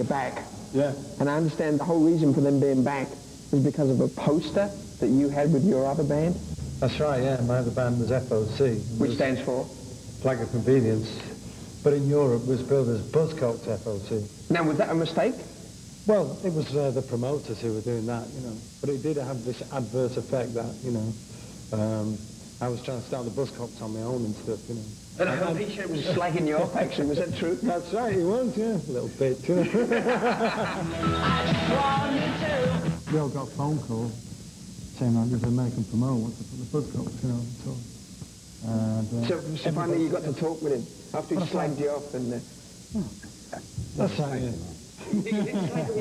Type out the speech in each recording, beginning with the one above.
back. Yeah. And I understand the whole reason for them being back was because of a poster that you had with your other band? That's right, yeah. My other band was FOC. Which stands for? Flag of Convenience. But in Europe was billed as Buzzcocks FOC. Now, was that a mistake? Well, it was the promoters who were doing that, you know. But it did have this adverse effect that, you know, I was trying to start the Buzzcocks on my own and stuff, you know. And I heard he was slagging you off, actually. Was that true? That's right, he was, yeah. A little bit, you know. We all got a phone call saying that there's an American promoter wants to put the Buzzcocks, you know, so finally you got to talk with him after he slagged you off and... That's right, yeah. You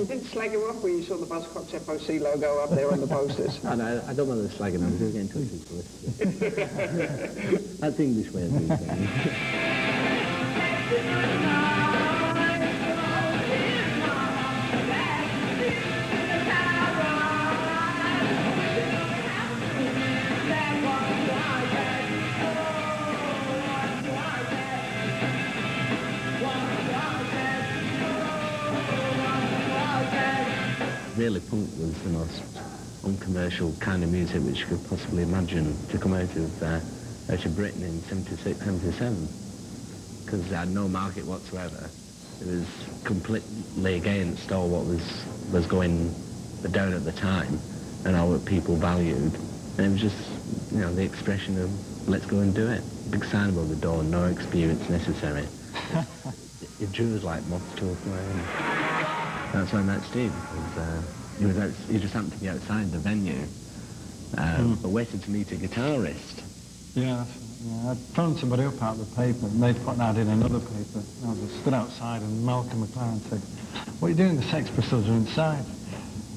didn't slag him off when you saw the Buzzcocks FOC logo up there on the posters? I don't want to slag him off, we'll get in touch with us. That's the English way of doing things. Really, punk was the most uncommercial kind of music which you could possibly imagine to come out of Britain in 76, 77, because it had no market whatsoever. It was completely against all what was going down at the time and all what people valued. And it was just, you know, the expression of, let's go and do it. Big sign above the door, no experience necessary. It drew us like moths to a flame. That's why I met Steve, because he just happened to be outside the venue, but waited to meet a guitarist. Yeah, I phoned somebody up out of the paper, and they'd put an ad in another paper. And I was stood outside, and Malcolm McLaren said, "What are you doing? The Sex Pistols are inside."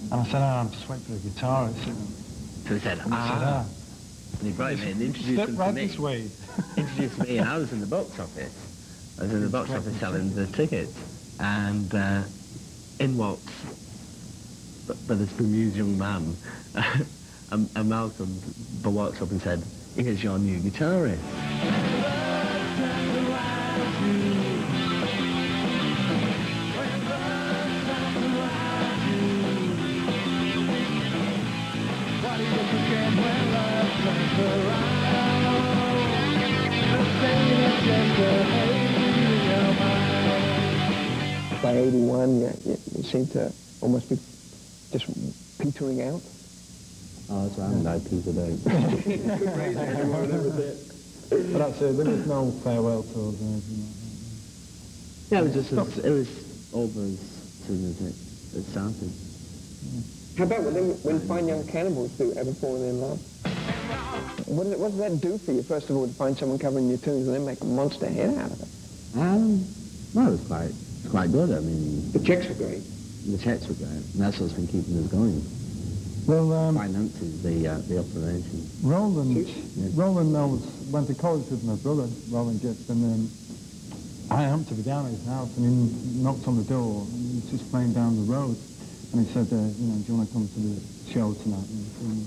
And I said, I'm just waiting for the guitarist. You know. So he said, And I said, And he brought me and introduced him right to me. this way. Introduced me, and I was in the box office. I was in the box office selling the tickets, and in walks but this bemused young man, and Malcolm walks up and said, "Here's your new guitarist." By 81, you seem to almost be just petering out. Oh, that's right, I petered out. But that's it, there was no farewell tours or anything like that. Yeah, it was just it was over as soon as it started. Yeah. How about when Fine Young Cannibals do Ever Fallen in Love? What does that do for you, first of all, to find someone covering your tunes and then make a monster hit out of it? Well, it was quite good. I mean, the checks were great. The checks were great, and that's what's been keeping us going. Well, finances the operation. Roland went to college with my brother, Roland Gibbs, and I happened to be down at his house, and he knocked on the door, and he was just playing down the road, and he said, you know, do you want to come to the show tonight? And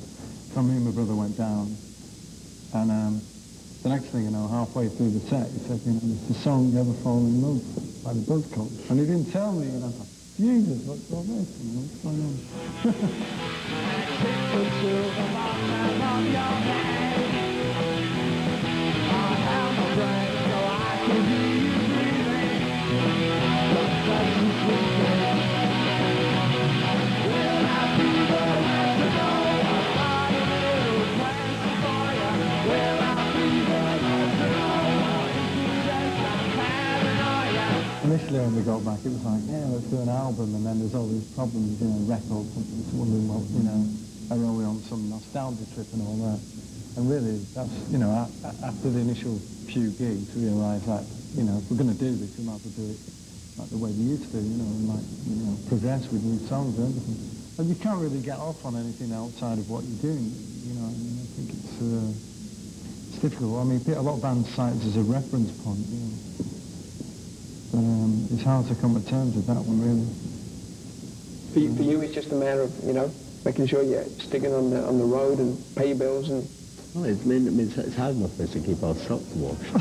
so me and my brother went down, and the next thing you know, halfway through the set, he said, you know, it's the song Ever Fallen in Love by the Buzzcocks, and he didn't tell me, and I thought, Jesus, what's all this? You know, what's going on? Initially when we got back, it was like, yeah, let's do an album, and then there's all these problems, you know, records, and wondering what, you know, are we on some nostalgia trip and all that. And really, that's, you know, after the initial few gigs, we realised that, you know, if we're going to do this, we might as well do it like the way we used to, you know, and like, you know, progress with new songs and everything. But you can't really get off on anything outside of what you're doing, you know. I mean, I think it's difficult. I mean, a lot of bands cite it as a reference point, you know. But it's hard to come to terms with that one, really. For you, it's just a matter of, you know, making sure you're sticking on the road and pay your bills and... Well, it's hard enough for us to keep our socks washed.